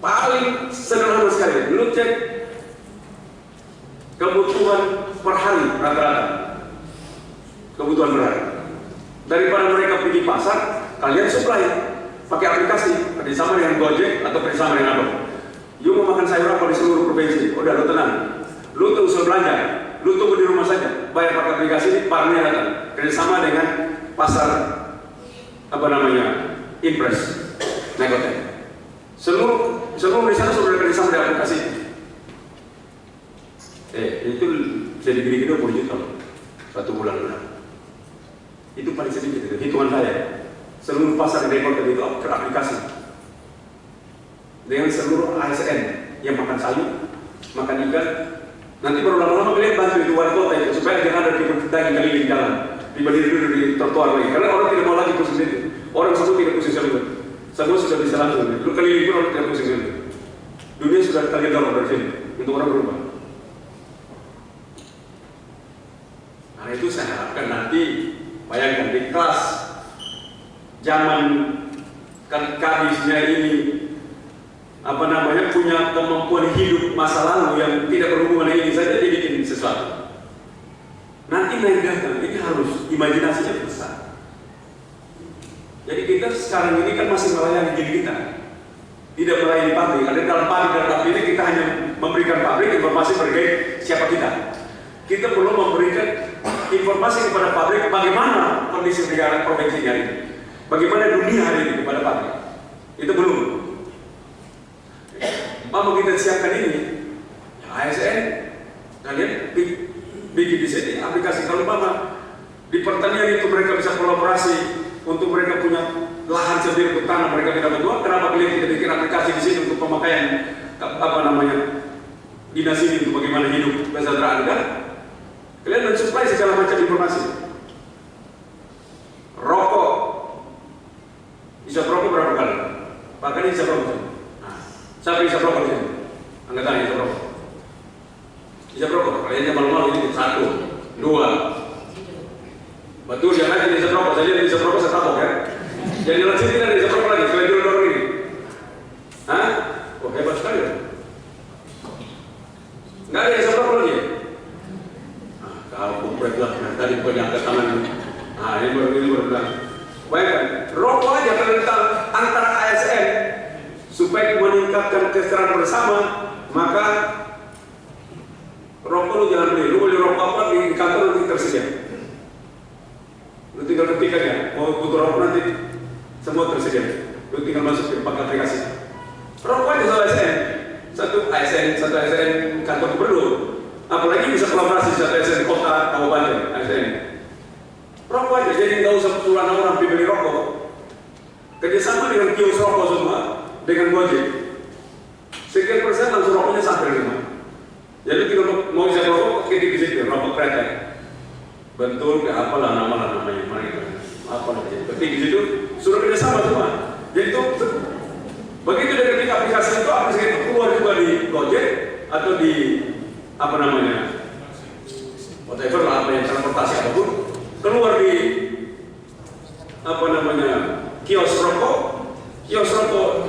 Paling sederhana sekali. Lu cek kebutuhan per hari rata-rata. Kebutuhan per hari. Daripada mereka pergi pasar, kalian supply pakai aplikasi, kerjasama dengan Gojek atau kerjasama dengan apa? You mau makan sayur apa di seluruh provinsi? Udah, lu tenang. Lu tuh usul belanja, lu tunggu di rumah saja. Bayar pakai aplikasi ini, barangnya datang. Kerjasama dengan pasar Impres, Negotek. Seluruh di sana sudah kerjasama dengan aplikasi. Itu bisa dibeli 20 juta satu bulan udah. Itu paling sedikit, hitungan saya. Seluruh pasar di Negotek itu teraplikasi dengan seluruh ASN yang makan sayur, makan ikan. Nanti baru lama-lama kalian bantu itu wali kota itu supaya jangan ada daging keliling jalan, dibeli dulu di trotoar lagi. Karena orang tidak mau lagi pusing sendiri. Orang semua tidak pusing sendiri. Semua sudah bisa langsung. Lu keliling pun orang tidak pusing sendiri. Dunia sudah kalian dorong dari sini untuk orang berubah. Nah itu saya harapkan nanti bayangkan di kelas zaman kadisnya ini punya kemampuan hidup masa lalu yang tidak berhubungan dengan ini saja dia bikin sesuatu. Nanti naik datang ini harus imajinasinya besar. Jadi kita sekarang ini kan masih melayani diri kita, tidak melayani pabrik. Ada dalam pabrik ini kita hanya memberikan pabrik informasi terkait siapa kita. Kita perlu memberikan informasi kepada pabrik bagaimana kondisi negara provinsi hari ini. Bagaimana dunia hari ini kepada pabrik? Itu belum. Mau kita siapkan ini, ASN, kalian bikin di sini aplikasi. Kalau di pertanian itu mereka bisa kolaborasi untuk mereka punya lahan sendiri untuk tanam mereka tidak berdua. Kenapa kalian tidak bikin aplikasi di sini untuk pemakaian dinas ini untuk bagaimana hidup kesejahteraan kan? Kalian mensuplai segala macam informasi. Rokok bisa Isap rokok berapa kali? Pak Kadi isap rokok. Nah, siapa isap rokok di sini? Angkat tangan isap rokok. Isap rokok, kalian malu-malu ini 1, 2. Betul, jangan aja isap rokok. Saya isap rokok saya kapok ya. Jadi lanjut tidak isap rokok lagi, selain dorong ini. Hah? Oh hebat sekali ya. Nggak ada isap rokok lagi. Nah, kalau kumpret lah, tadi punya angkat tangan. Nah, ini baru bilang. Bayangkan, rokok aja tentang antara ASN supaya meningkatkan kesejahteraan bersama, maka rokok lu jangan beli. Lu beli rokok apa di kantor nanti tersedia. Lu tinggal ketik aja, mau butuh rokok nanti semua tersedia. Lu tinggal masuk ke pakai aplikasi. Rokok aja satu ASN, satu ASN kantor gubernur. Apalagi bisa kolaborasi satu ASN kota, kabupaten, ASN. Rokok aja, jadi nggak usah tulang orang beli rokok. Kerjasama dengan kios rokok semua, dengan Gojek. Sekian persen langsung rokoknya sampai di rumah. Jadi kita mau bisa rokok, kayak di situ, rokok kereta. Bentul, kayak apalah namanya, apa namanya. Ketik di situ, sudah kerjasama semua. Jadi itu, begitu dari ketik aplikasi itu keluar juga di Gojek atau di apa namanya, whatever lah, apa yang transportasi apapun. Keluar di apa namanya kios rokok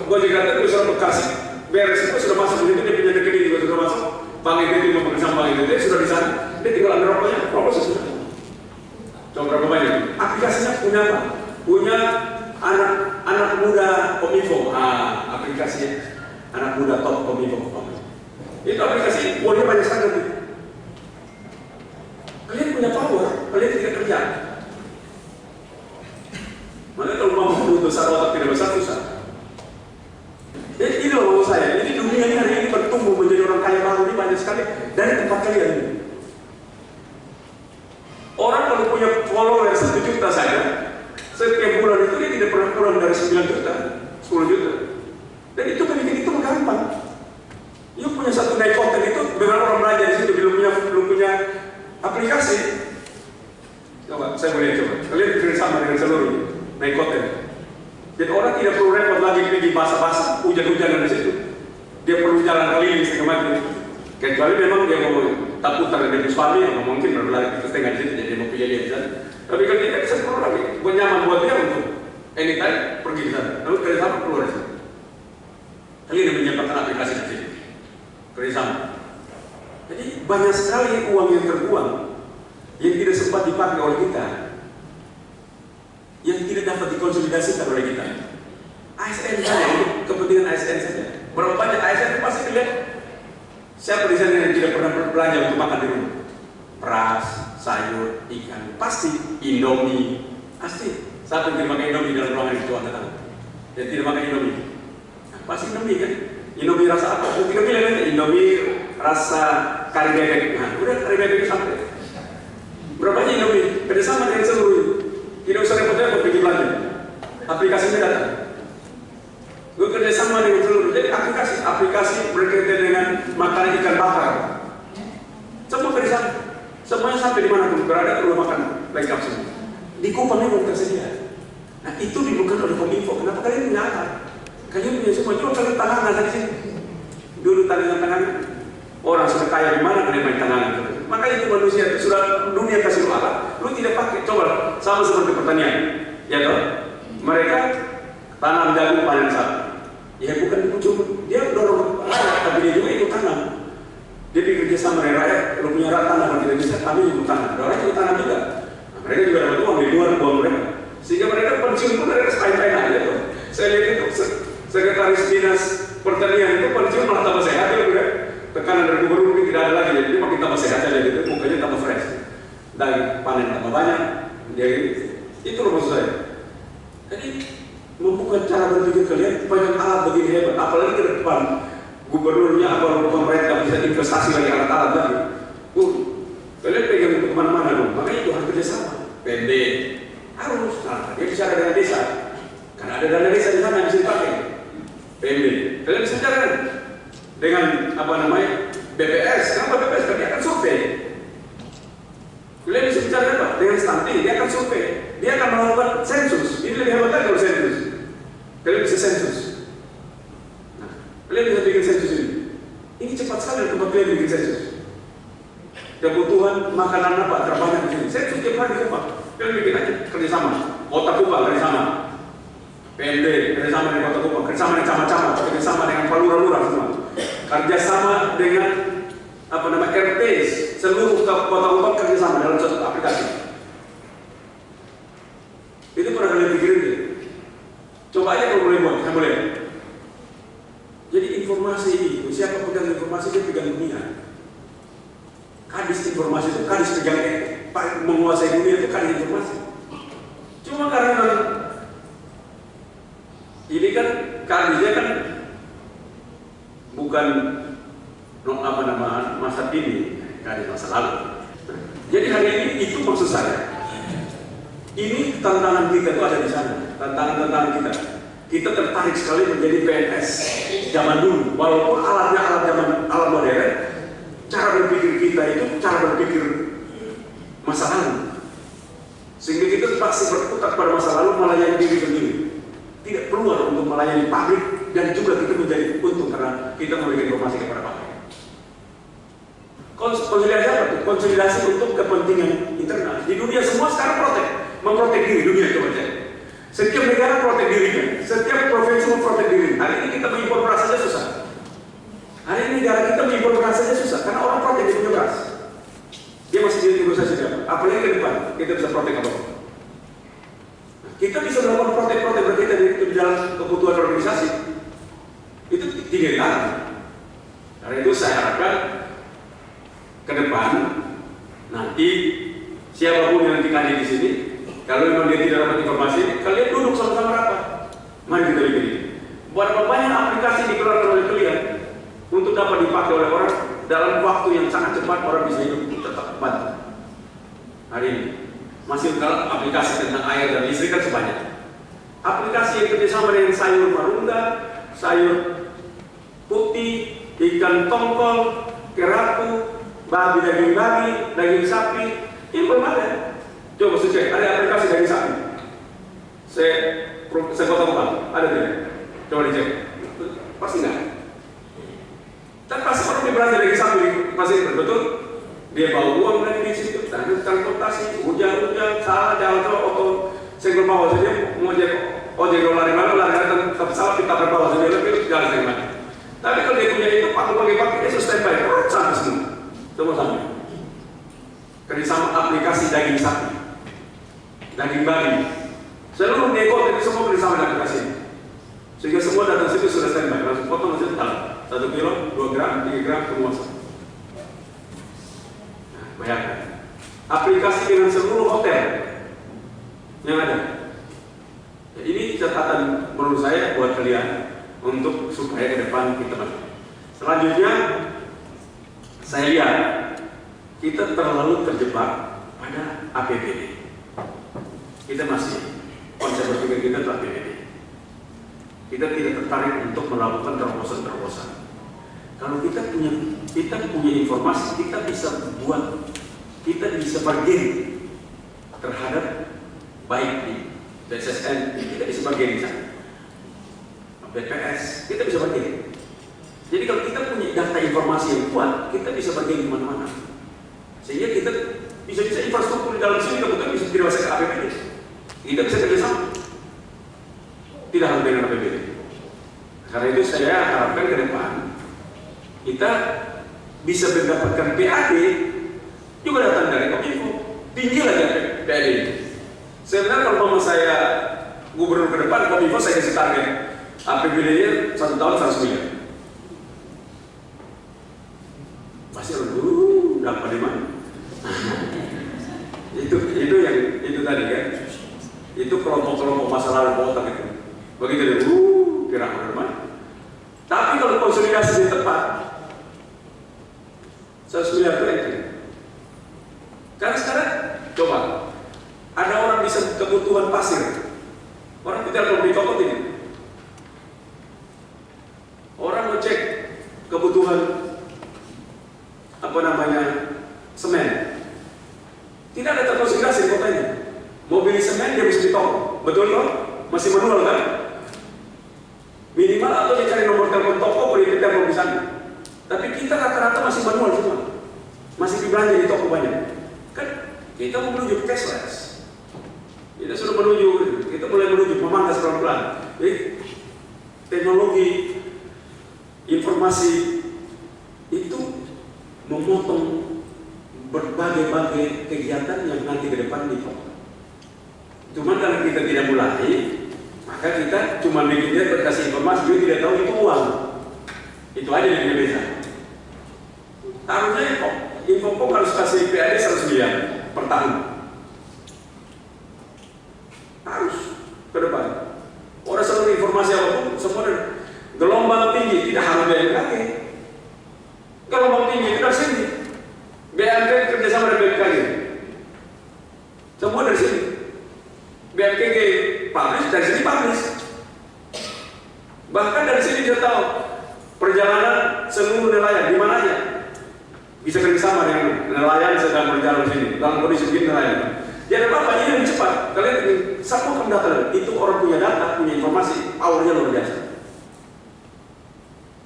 Gojek kata kios rokok kasih beres itu sudah masuk di situ, dia punya rekening juga sudah masuk, bank itu mau pengesan bank itu dia sudah di sana, dia tinggal ambil rokoknya, rokok sudah. Coba berapa banyak? Aplikasinya punya apa? Punya anak muda Kominfo, aplikasinya anak muda top Kominfo. Itu aplikasi, dia banyak sekali. Kalian punya power, kalian tidak kerja. Makanya kalau mau besar otak tidak besar susah. Jadi ini loh maksud saya. Jadi dunia ini hari ini bertumbuh menjadi orang kaya baru ini banyak sekali dari tempat kalian ini. Orang kalau punya follower 1 juta saja, setiap bulan itu dia tidak pernah kurang dari 9 juta, 10 juta. Dan itu kan bikin itu gampang. You punya satu naik konten itu, beberapa orang belajar di situ belum punya aplikasi. Coba, saya boleh coba. Kalian bikin sama dengan seluruh naik konten. Jadi orang tidak perlu repot lagi pergi basah-basah, hujan-hujanan di situ. Dia perlu jalan keliling segala macam. Kecuali memang dia mau tak putar dari suami, yang mungkin berlari ke setengah di situ, jadi mau pilih dia di sana. Tapi kalau dia bisa perlu lagi, buat nyaman buat dia untuk anytime pergi di sana. Lalu kerjasama keluar di sana. Kalian menyiapkan aplikasi di sini. Kerjasama. Jadi banyak sekali uang yang terbuang yang tidak sempat dipakai oleh kita, yang tidak dapat dikonsolidasikan oleh kita. ASN saja, untuk kepentingan ASN saja. Berapa banyak ASN pasti dilihat. Siapa di sana yang tidak pernah belanja untuk makan di rumah? Beras, sayur, ikan, pasti Indomie, pasti. Siapa yang tidak makan Indomie dalam ruangan itu anda tahu? Yang tidak makan Indomie, nah, pasti Indomie kan? Indomie rasa apa? Kita bilang nanti Indomie rasa kari bebek. Nah, udah kari bebek sampai. Berapa banyak Indomie? Kerjasama dengan seluruh. Tidak usah repot-repot pergi belanja. Aplikasinya datang. Gue kerjasama dengan seluruh. Jadi aplikasi berkaitan dengan makanan ikan bakar. Semua kerjasama. Semuanya sampai di mana pun berada perlu makan lengkap semua. Di Kupang memang tersedia. Nah itu dibuka oleh Kominfo. Kenapa kalian punya apa? Kalian punya semua. Coba kalian tangan dari sini. Dulu tangan. Orang sudah kaya di mana kalian main tangan? Makanya itu manusia itu sudah dunia kasih lu alat. Lu tidak pakai. Coba sama seperti pertanian. Ya toh? Mereka tanam jagung panen sapi. Ya bukan cuma dia dorong rakyat, tapi dia juga ikut tanam. Dia bekerja sama dengan rakyat, kalau punya tanah kalau tidak bisa, kami ikut tanam. Orang ikut tanam juga. Nah, mereka juga dapat uang di luar uang mereka. Sehingga mereka pensiun pun mereka sepain-pain aja tuh. Saya lihat itu sekretaris dinas pertanian itu pensiun malah tambah sehat ya udah. Tekanan dari gubernur ini tidak ada lagi, jadi makin tambah sehat aja gitu, mukanya tambah fresh. Dan panen tambah banyak. Jadi itu loh maksud saya. Jadi membuka cara berpikir kalian banyak alat begini hebat, apalagi ke depan gubernurnya atau pemerintah bisa investasi lagi alat-alat lagi. Kalian pegang untuk kemana-mana dong, makanya itu harus kerjasama. PND harus, dia bicara dengan desa, karena ada dana desa di sana yang bisa dipakai. PND, kalian bisa bicara dengan apa namanya BPS, kenapa BPS? Karena dia akan survei. Kalian bisa bicara apa? Dengan stunting, dia akan survei, dia akan melakukan sensus. Ini lebih hebat lagi kalau sensus. makanan apa terbanyak di sini. Saya setiap hari di Kupang. Kita bikin aja kerjasama. Kota Kupang kerjasama. PMD kerjasama dengan Kota Kupang, kerjasama dengan camat-camat, kerjasama dengan palura-lurah semua. Kerjasama dengan RT, seluruh Kota Kupang kerjasama dalam satu aplikasi. Itu pernah kalian pikirin ya? Coba aja kalau boleh buat, saya boleh. Jadi informasi itu, siapa pegang informasi dia pegang dunia. Kadis informasi itu, kadis pegang menguasai dunia itu kadis informasi. Cuma karena ini kan kadisnya kan bukan masa kini, kadis masa lalu. Jadi hari ini itu maksud saya. Ini tantangan kita itu ada di sana, tantangan kita. Kita tertarik sekali menjadi PNS zaman dulu, walaupun alatnya alat modern. Cara berpikir kita itu cara berpikir masa lalu, sehingga kita pasti berputar pada masa lalu melayani diri sendiri. Tidak keluar untuk melayani pabrik dan juga kita menjadi untung karena kita memberikan informasi kepada pabrik. Konsolidasi apa? Konsolidasi untuk kepentingan internal. Di dunia semua sekarang memprotek diri dunia itu aja. Setiap negara protek dirinya, setiap provinsi memprotek diri. Hari ini kita mengimpor beras saja susah. Hari ini negara kita mengimpor beras saja susah karena orang protek dia punya beras. Dia masih jadi negosiasi dia. Apalagi ke depan kita bisa protek apa? Kita bisa melakukan protek-protek berkaitan dengan dalam kebutuhan organisasi. Itu tidak. Karena itu saya harapkan ke depan nanti siapapun yang nanti di sini, kalau memang dia tidak dapat informasi, kalian duduk sama-sama rapat. Mari kita bikin ini. Berapa banyak aplikasi dikeluarkan oleh kalian untuk dapat dipakai oleh orang dalam waktu yang sangat cepat, orang bisa hidup tetap bantu. Hari ini masih kalau aplikasi tentang air dan listrik kan sebanyak. Aplikasi yang kerjasama dengan sayur marunda, sayur putih, ikan tongkol, kerapu, daging babi, daging sapi, ini belum ada. Coba saya cek, ada aplikasi daging sapi. Saya kota ada tidak? Coba dicek. Pasti nggak. Dan pasti orang yang belanja daging sapi pasti betul. Dia bawa uang dari di situ, transportasi, hujan, salah jalan auto, single bawa saja, mau ojek lari mana, tapi salah kita terbawa saja, lebih jalan dari mana. Tapi kalau dia punya itu, pakai dia standby, sampai semua sama. Kerjasama aplikasi daging sapi, daging babi, seluruh dekor itu semua kerjasama dengan aplikasi ini. Sehingga semua datang situ sudah standby, langsung potong aja tahu 1 kilo, 2 gram, 3 gram, semua sama. Bayangkan, aplikasi dengan seluruh hotel yang ada. Ya, ini catatan menurut saya buat kalian untuk supaya ke depan kita maju. Selanjutnya, saya lihat kita terlalu terjebak pada APBD. Kita masih konsep berpikir kita adalah APBD. Kita tidak tertarik untuk melakukan terobosan-terobosan. Kalau kita punya informasi, kita bisa bargain terhadap baik di BSSN, kita bisa bargain di sana. BPS, kita bisa bargain. Jadi kalau kita punya data informasi yang kuat, kita bisa bargain di mana-mana. Sehingga kita bisa infrastruktur di dalam sini kebetulan bisa dirasa ke APBD. Kita bisa kerjasama. Tidak harus dengan APBD. Karena itu saya harapkan ke depan kita bisa mendapatkan PAD juga datang dari Kominfo, tinggi lagi PAD ini. Sebenarnya kalau mama saya gubernur ke depan, Kominfo saya kasih target APBD-nya 1 tahun 100 miliar. Pasti orang dapat di mana? itu tadi kan, itu kelompok-kelompok masa lalu otak itu. Begitu dia, kira mana? Tapi kalau konsolidasi di tempat 100 miliar itu entry. Karena sekarang coba ada orang bisa kebutuhan pasir, orang tidak perlu di toko ini. Orang ngecek kebutuhan semen. Tidak ada terkonsolidasi di kota ini. Mau beli semen dia bisa di toko, betul loh? Masih manual kan? Minimal atau dia cari nomor telepon toko, boleh telepon di sana. Tapi kita rata-rata masih manual semua. Masih dibelanja di toko banyak. Kita mau menuju cashless. Kita sudah menuju, kita mulai menuju memangkas pelan-pelan. Jadi teknologi informasi itu memotong berbagai-bagai kegiatan yang nanti ke depan dipotong. Cuman kalau kita tidak mulai, maka kita cuma bikin dia berkasih informasi, dia tidak tahu itu uang. Itu aja yang berbeda. Harusnya Infopom harus kasih PAD 100 miliar per tahun. Harus ke depan. Orang selalu informasi apapun, semua gelombang tinggi tidak harus BMKG. Gelombang tinggi itu dari sini. BMKG kerjasama dengan BMKG. Semua dari sini. BMKG publish, dari sini publish. Bahkan dari sini dia tahu perjalanan seluruh nelayan di mana aja. Bisa kerjasama dengan nelayan sedang berjalan di sini dalam kondisi begini nelayan. Jadi apa ini lebih cepat. Kalian sambungkan data itu, orang punya data, punya informasi, powernya luar biasa.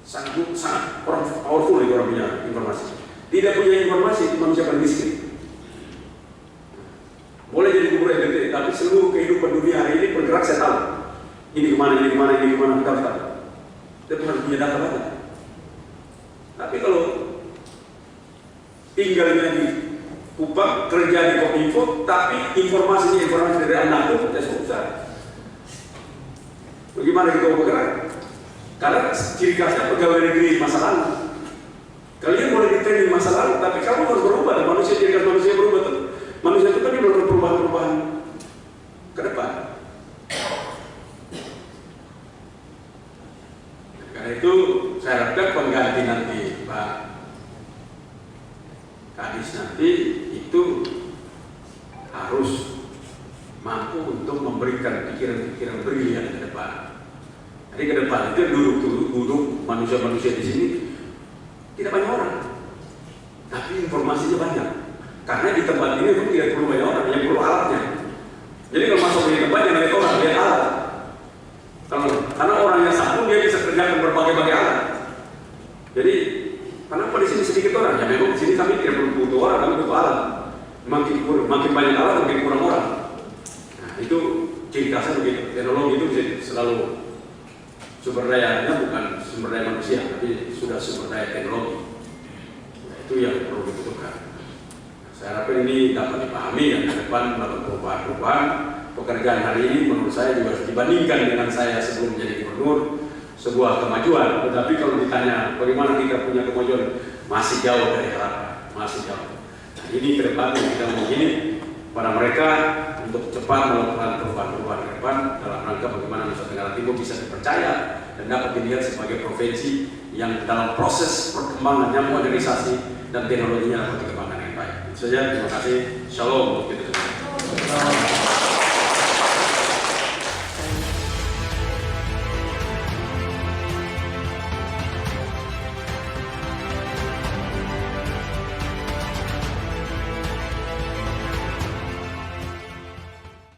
Sangat orang powerful itu orang punya informasi. Tidak punya informasi itu manusia paling miskin. Boleh jadi gubernur NTT, tapi seluruh kehidupan dunia hari ini bergerak saya tahu. Ini kemana, ini kemana, ini kemana, kita harus tahu. Dia harus punya data banyak. Tapi kalau tinggalnya di Kupang, kerja di Kominfo, tapi informasi dari anak itu tidak susah. Bagaimana kita bergerak? Karena ciri khasnya pegawai negeri masa lalu. Kalian boleh di masa lalu, tapi kamu harus berubah. Manusia, ciri khas manusia berubah tuh. Manusia itu kan dia melakukan perubahan-perubahan ke depan. Karena itu saya harapkan pengganti nanti Pak Kadis nanti itu harus mampu untuk memberikan pikiran-pikiran brilian ke depan. Jadi ke depan itu duduk manusia-manusia di sini tidak banyak orang, tapi informasinya banyak. Karena di tempat ini pun tidak perlu banyak orang, yang perlu alatnya. Jadi kalau masuk di tempat yang lihat orang, lihat alat. Karena orang yang sambung dia bisa kerjakan berbagai-bagai alat. Jadi kenapa di sini sedikit orang? Ya memang di sini kami tidak perlu butuh orang, kami butuh alat. Makin banyak alat, makin kurang orang. Nah itu ciri khasnya begitu. Teknologi itu selalu sumber dayanya bukan sumber daya manusia, tapi sudah sumber daya teknologi. Nah, itu yang perlu dibutuhkan. Saya harap ini dapat dipahami dan ke depan melakukan perubahan-perubahan. Pekerjaan hari ini menurut saya juga dibandingkan dengan saya sebelum menjadi gubernur sebuah kemajuan. Tetapi kalau ditanya bagaimana kita punya kemajuan, masih jauh dari harapan, masih jauh. Nah, ini ke depan kita mau gini pada mereka untuk cepat melakukan perubahan-perubahan ke depan dalam rangka bagaimana Nusa Tenggara Timur bisa dipercaya dan dapat dilihat sebagai provinsi yang dalam proses perkembangannya modernisasi dan teknologinya dapat dikembangkan dengan baik. Itu saja, terima kasih. Shalom untuk kita semua.